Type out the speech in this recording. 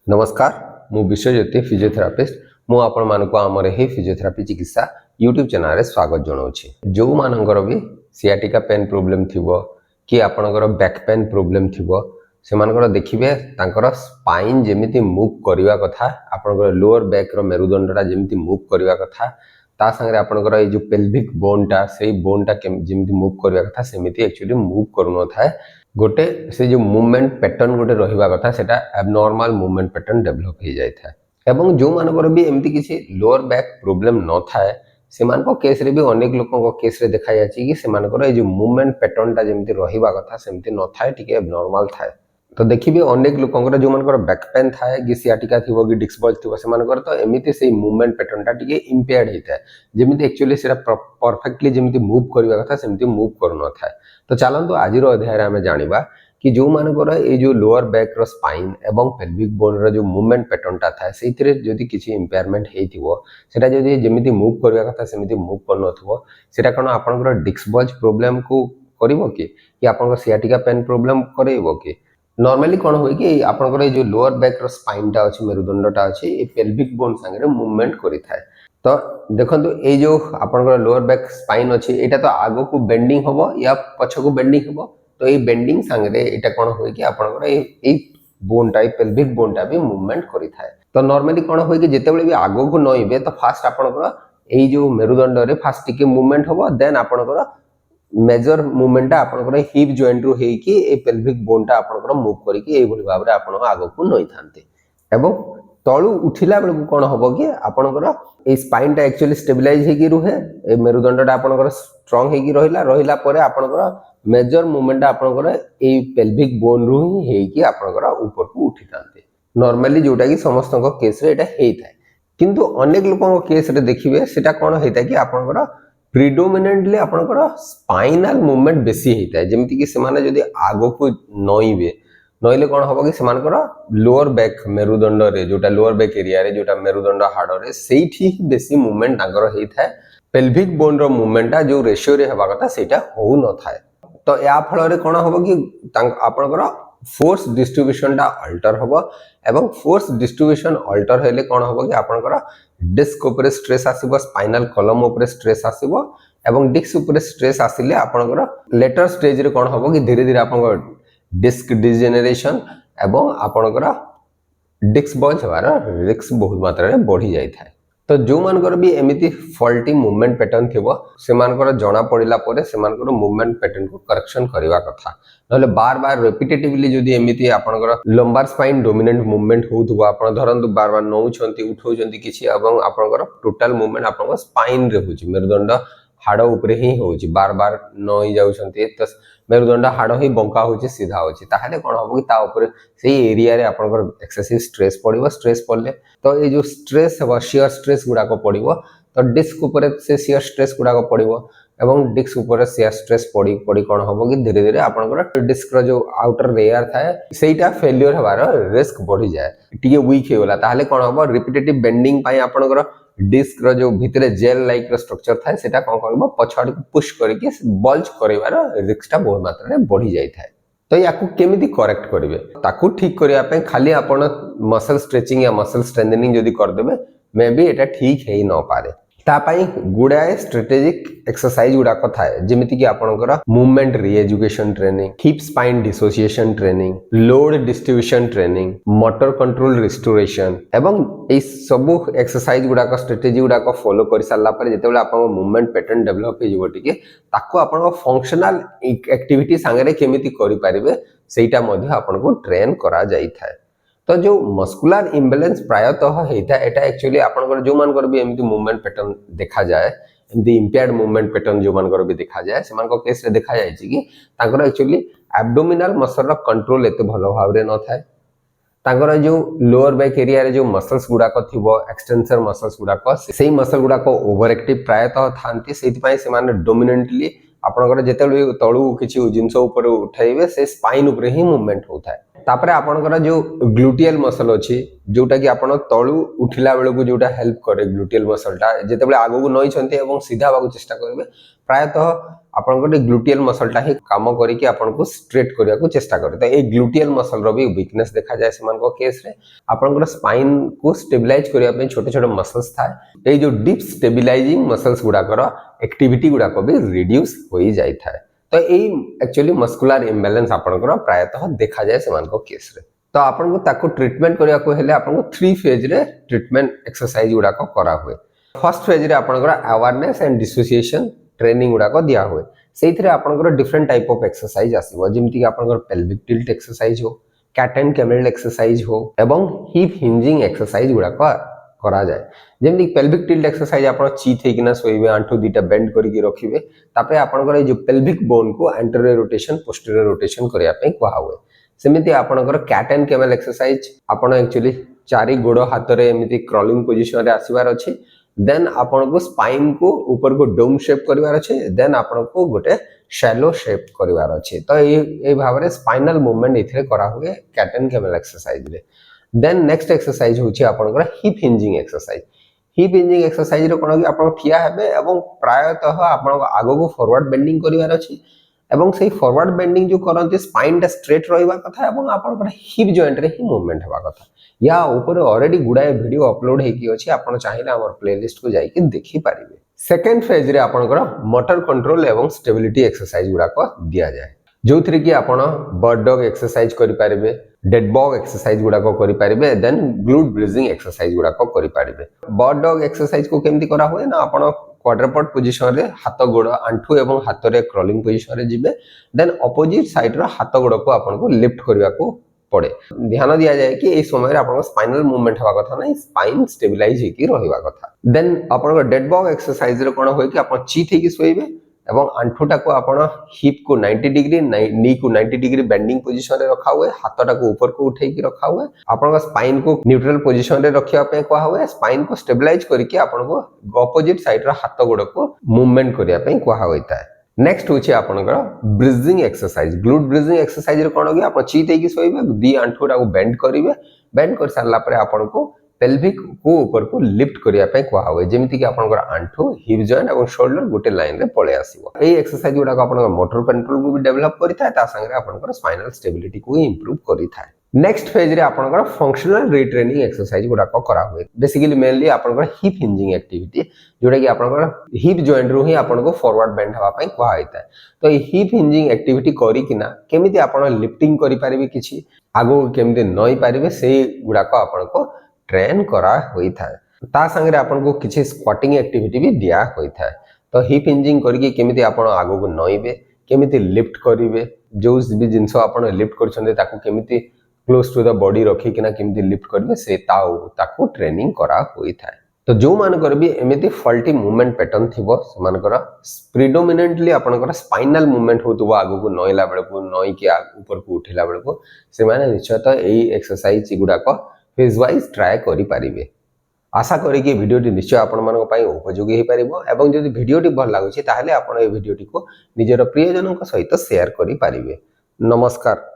नमस्कार मु विश्वज्योति फिजियोथेरापिस्ट मु आपण मानक आमर ही फिजियोथेरापी चिकित्सा यूट्यूब चैनल रे स्वागत जनाऊँगी। जो मानकर भी सियाटिका पेन प्रोब्लेम थिबो कि आपनकर बैक पेन प्रोब्लेम थिबो से मानकर देखिबे तांकर स्पाइन जेमिति मूव करबा कथा आपनकर लोअर बैक रो मेरुदंडटा जेमिति मूव करबा कथा ता संगे आपनकर ए जो पेल्विक बोनटा सेही बोनटा जेमिति मूव करबा कथा सेमिति एक्चुअली मूव करू न थाए गोटे से जो मूवमेंट पैटर्न गोटे रहिबा कथा सेटा एबनॉर्मल मूवमेंट पैटर्न डेवलप हो जाय था एवं जो मानकर भी एमती किसी लोअर बैक प्रॉब्लम न थाए से मानको केस रे भी अनेक लोगों को केस रे देखा जाछि कि से मानकर ए जो मूवमेंट पैटर्न ता जेमती रहिबा कथा सेमती न थाए टिके एबनॉर्मल थाए। तो देखिबे अनेक लोगों जो मानकर बैक पेन थाए कि सियाटिका थिबो कि डिस्क बल्ज थिबो से मानकर तो एमिति से मूवमेंट पैटर्न ता टिके इंपेयर्ड हेता जेमिति एक्चुअली सेरा परफेक्टली जेमिति मूव करबा कथा सेमती मूव कर न थाए। तो चलतु आज अध्याय आम जाना कि जो मानकर ये जो लोअर बैक रो स्पाइन एवं पेल्विक बोन रो जो मूवमेंट पैटर्न टा था से जदि किसी इंपेयरमेंट होता जदि जमी मूव करबा कथा सेमिति मूव करनथबो सेटा कोन आपनकर डिस्क बल्ज प्रॉब्लम को करिवो कि आपनकर सियाटिका पेन प्रॉब्लम करेइबो कि नॉर्मली कोन होय कि आपनकर जो लोअर बैक रो स्पाइन टा अछि मेरुदंडटा अछि ए पेल्विक बोन संगे मूवमेंट करि थाए। तो देखो ये जो आपनकर लोअर बैक स्पाइन अच्छी एटा तो आगो को बेंडिंग होबो या पछ को बेंडिंग होबो तो ये बेंडिंग संगे एटा कोन होय कि आपनकर ए बोन टाइप पेल्विक बोन टा भी मूवमेंट करि थाए। तो नॉर्मली कोन होय कि जेतेबेले भी आगो को नइबे तो फास्ट आपनकर ए जो मेरुदंड रे फास्ट टिके मूवमेंट होबो देन आपनकर मेजर मूवमेंट आपनकर हिप जॉइंट रु हेई कि ए पेल्विक बोन टा आपनकर मूव करी कि ए भली भाबरे आपन आगो को नइ थांते एवं तळु उठिला बेल को कोन होबो कि आपनकर ए स्पाइन टा एक्चुअली स्टेबलाइज हेकी रुहे ए मेरुदंडटा आपनकर स्ट्रांग हेकी रहिला परे आपनकर मेजर मूवमेंट आपनकर ए पेल्विक बोन रु ही हेकी आपनकर ऊपर को उठी थांते नॉर्मली जोटा कि समस्त को केस रे एटा हेई थाए। किंतु अनेक लोगों को केस रे देखिबे सेटा कोन हेता कि आपनकर प्रिडोमिनेंटली आपनकर स्पाइनल मूवमेंट बेसी हेता है जेमिति कि से माने जदी आगो को नइबे नइले कोन होबो कि सेमानकर लोअर बैक मेरुदंड रे जोटा लोअर बैक एरिया रे जोटा मेरुदंड हाड़ रे सेठी बेसी मूवमेंट तांकर हेई थाए पेल्विक बोन रो मूवमेंट जो रेशियो रे हेबा कथा सेटा हो न थाए। तो या फल रे कोन होबो कि आपनकर फोर्स डिस्ट्रीब्यूशन टा अल्टर होबो एवं फोर्स डिस्ट्रीब्यूशन अल्टर हेले कोन होबो कि आपनकर डिस्क ऊपर स्ट्रेस आसीबो स्पाइनल कॉलम ऊपर स्ट्रेस आसीबो एवं डिस्क ऊपर स्ट्रेस आसिले आपनकर लेटर स्टेज रे कोन होबो कि धीरे धीरे आपनकर डिस्क डिजेनेरेशन एवं आपनकर डिस्क बल्ज होवार रिस्क बहुत मात्रा रे बढ़ी जाय थाए। तो जो मानकर भी एमिति फॉल्टी मूवमेंट पैटर्न थिबो से मानकर जणा पड़िला परे से मानकर मूवमेंट पैटर्न को करेक्शन करबा कथा नले बार बार रिपीटेटिवली जदी एमिति आपनकर लंबार स्पाइन डोमिनेंट मूवमेंट होथबो आपन धरंतु बार बार नौछंती उठौछंती किछि एवं आपनकर टोटल मूवमेंट आपनकर स्पाइन रे होछि मेरुदंड हाड़ उपरे ही होछि बार बार नई जाउछंती तो मेरुदंड हाड़ ही बंका होछि सीधा होछि ताहले कोन होबो कि ता ऊपर सेही एरिया रे आपनकर एक्सेसिव स्ट्रेस पड़िबो स्ट्रेस पड़ले तो ये जो स्ट्रेस है शियर स्ट्रेस गुडा को पड़िबो तो डिस्क ऊपर से शियर स्ट्रेस गुडा को पड़िबो एवं डिस्क ऊपर शियर स्ट्रेस पड़ी पड़ी कोन होबो कि धीरे धीरे आपनकर डिस्क रो जो आउटर लेयर थाए सेटा फेलियर हबार रिस्क बढ़ी जाए टिके वीक हे होला ताहले कोन होबो रिपीटेटिव बेंडिंग पाई आपनकर डिस्क रो जो भितरे जेल लाइक रो स्ट्रक्चर थाए सेटा कोन करबो पछाड़ को पुश करके बल्ज करबार रिस्क टा बहुत मात्रा रे बढ़ी जाय थाए। तो याकू केमिति करेक्ट करिवे ताकू ठीक करिया पे खाली आपण मसल स्ट्रेचिंग या मसल स्ट्रेंथनिंग जदी कर देबे मे बी एटा ठीक हेई न पारे ता पई गुडाए स्ट्रेटेजिक एक्सरसाइज गुडा कथा है जेमिति कि आपनकर movement re-education training hip spine dissociation training load distribution training motor control restoration एवं ए सब एक्सरसाइज गुडा का स्ट्रेटेजी गुडा को फॉलो कर सारला पर जेतेबेले आपन मूवमेंट पैटर्न डेवलप हे जिवो टिके ताको आपन फंक्शनल एक्टिविटी संगे केमिति करि परिबे सेटा मध्ये आपन को ट्रेन करा जाई थाए। तो जो मस्कुलर इम्बैलेंस प्रायतः हेता एटा एक्चुअली आपनकर जो मानकर भी एमिति मूवमेंट पैटर्न देखा जाए एमिति इंपेयर्ड मूवमेंट पैटर्न जो मानकर भी देखा जाए से मानको केस रे देखा जाय कि तांकर एक्चुअली एब्डोमिनल मसल रो कंट्रोल एते भलो भाबरे न थाए तांकर जो लोअर बैक एरिया रे जो मसल्स गुडा को थिबो एक्सटेंसर मसल्स गुडा को सेही मसल गुडा को ओवर एक्टिव प्रायतः थांती सेति पई से माने डोमिनेंटली आपनकर जेतेबेले तळु किछि जिंस ऊपर उठाइबे से स्पाइन ऊपर ही मूवमेंट होता है तापर आपनकर जो ग्लूटियल मसल अच्छी जोटा कि आपण तलू उठिला बेलू को जोटा हेल्प करे ग्लूटियल मसलटा जिते आगू नई सीधा हवा चेष्टा करेंगे प्रायतः आपंकर ग्लूटियल मसलटा ही कम करके आपको स्ट्रेट करने को चेष्टा करे तो ये ग्लूटियल मसल भी वीकनेस देखा जाए से केस रे आपंकर स्पाइन को स्टेबिलाइज करने छोटे छोटे मसल्स थाए जो डीप स्टेबिलाइजिंग मसल्स गुड़ाकर एक्टिविटी गुड़ाक भी रिड्यूस हो जाए तो यही एक्चुअली मस्कुलर इम्बैलेंस आपनकर प्रायतः देखा जाए से केस रे तो आपन को ताको ट्रीटमेंट करिया को हेले आपन को 3 फेज रे ट्रीटमेंट एक्सरसाइज गुडा को करा हुए फर्स्ट फेज रे आपनकर अवेयरनेस एंड डिसोसिएशन ट्रेनिंग गुडा को दिया हुए सेइथरे आपनकर डिफरेंट टाइप ऑफ एक्सरसाइज आसीबो जेमति कि आपनकर पेल्विक टिल्ट एक्सरसाइज हो कैट एंड कैमल एक्सरसाइज हो एवं हिप हिंजिंग एक्सरसाइज गुडा को करा जाए जेमति पेल्विक टिल्ट एक्सरसाइज आपण चीत हेकिना सोइबे आंठू दीटा बेंड करके रखिबे तापरे आपनकर जो पेल्विक बोन को एंटीरियर रोटेशन पोस्टीरियर रोटेशन करिया पे कहा हुए सेमिति आपनकर कैट एंड कैमल एक्सरसाइज आपण एक्चुअली चारि गोड़ हाथ रे एमिति क्रॉलिंग पोजीशन रे आसीबार अछि देन आपण को स्पाइन को ऊपर को डोम शेप करिवार अछि देन आपण को गोटे शैलो शेप करिवार अछि तो ए भाबरे स्पाइनल मूवमेंट इथरे करा हुए कैट एंड कैमल एक्सरसाइज रे देन नेक्स्ट एक्सरसाइज होछि आपनकर hip hinging exercise hip hinging exercise रे कोन कि आपण ठिया हेबे एवं प्रायतः आपण आगो को फॉरवर्ड बेंडिंग करिवार अछि एवं से फॉरवर्ड बेंडिंग जो करते स्पाइन टा स्ट्रेट रहिबा कथा एवं आपन हिप जॉइंट रे ही मूवमेंट हेबा कथा या ऊपर ऑलरेडी गुडाए वीडियो अपलोड हेकी अछि आपन चाहिले हमर प्लेलिस्ट को जाई के देखि पारिबे सेकंड फेज रे आपनकर मोटर कंट्रोल एवं स्टेबिलिटी एक्सरसाइज गुडा को दिया जाए जो थ्री कि आपण बर्ड डॉग एक्सरसाइज करि पारिबे डेड बॉग एक्सरसाइज गुडा को करि पारिबे देन ग्लूट ब्रीजिंग एक्सरसाइज गुडा को करि पारिबे बर्ड डॉग एक्सरसाइज को केमति करा हुए ना आपण क्वाड्रपॉड पोजीशन रे हाथ गोड़ आंठू एवं हाथ रे क्रॉलिंग पोजीशन रे जिबे देन अपोजिट साइड रो हाथ गोड़ को आपन को लिफ्ट करबा को पड़े ध्यान दिया जाए कि ए समय रे आपन को स्पाइनल मूवमेंट हवा कथा नै स्पाइन स्टेबिलाइज हेकी रहिबा कथा देन आपन को डेड बॉग एक्सरसाइज रे कोन होय कि आपन चीत हेकी सोइबे एवं आंठूटा को आपण हिप को 90 डिग्री नी को 90 डिग्री बेंडिंग पोजीशन रे रखा हुए हाथटा को ऊपर को उठे की रखा हुए आपण स्पाइन को न्यूट्रल पोजीशन रे रखिया पे कहा हुए स्पाइन को स्टेबलाइज करके आपण को अपोजिट साइड रो हाथ गोड़ को मूवमेंट करिया पे कहा होइता है नेक्स्ट होछि आपनकर bridging exercise glute bridging exercise रे कोन कि आपण चीत हेकी सोइबे दी आंठूटा को बेंड करिवे बेंड कर सारला परे आपण को पेल्विक को ऊपर को लिफ्ट करिया पे कहा हुए जेमिति कि आपनकर आंठू हिप जॉइंट एवं शोल्डर गोटे लाइन रे पळे आसीबो एई एक्सरसाइज गुडा को आपनकर मोटर कंट्रोल को भी डेवलप करिथा ता संगे आपनकर स्पाइनल स्टेबिलिटी को इंप्रूव करिथा नेक्स्ट फेज रे आपनकर फंक्शनल रिट्रेनिंग एक्सरसाइज गुडा को करा हुए बेसिकली मेनली आपनकर हिप हिंजिंग एक्टिविटी जोटा कि आपनकर हिप जॉइंट रो ही आपन को फॉरवर्ड बेंड हवा पे कहा होइता तो ए हिप हिंजिंग एक्टिविटी करी किना केमिति आपन लिफ्टिंग करि पारिबे किछि आगो केमिति नई पारिबे सेही गुडा को आपन को ट्रेन करा होई थाए ता संगे आपन को किछि स्क्वाटिंग एक्टिविटी भी दिया होई थाए तो हिप हिंजिंग करके केमिति आपन आगो को नईबे केमिति लिफ्ट करिवे जो भी जिंस आपन लिफ्ट करछन्ते ताको केमिति क्लोज टू द बॉडी रखी किना केमिति लिफ्ट करिवे से ताको ट्रेनिंग करा होई थाए तो जो मानकर भी एमिति फल्टी मूवमेंट पैटर्न थिबो समानकर प्रिडोमिनेंटली आपनकर स्पाइनल मूवमेंट होतबो आगो को नईला बेले को नई के ऊपर को उठिला बेले को से माने निश्चय तो एई एक्सरसाइज गुडा को फेज वाइज ट्राए करि पारिबे आशा करी कि वीडियोटी निश्चय आपण मानक पई उपयोगी हे पारिबो एवं जदि वीडियोटी भल लागुछि ताहले आपण ए वीडियोटी को निजर प्रियजनक सहित शेयर करि पारिबे नमस्कार।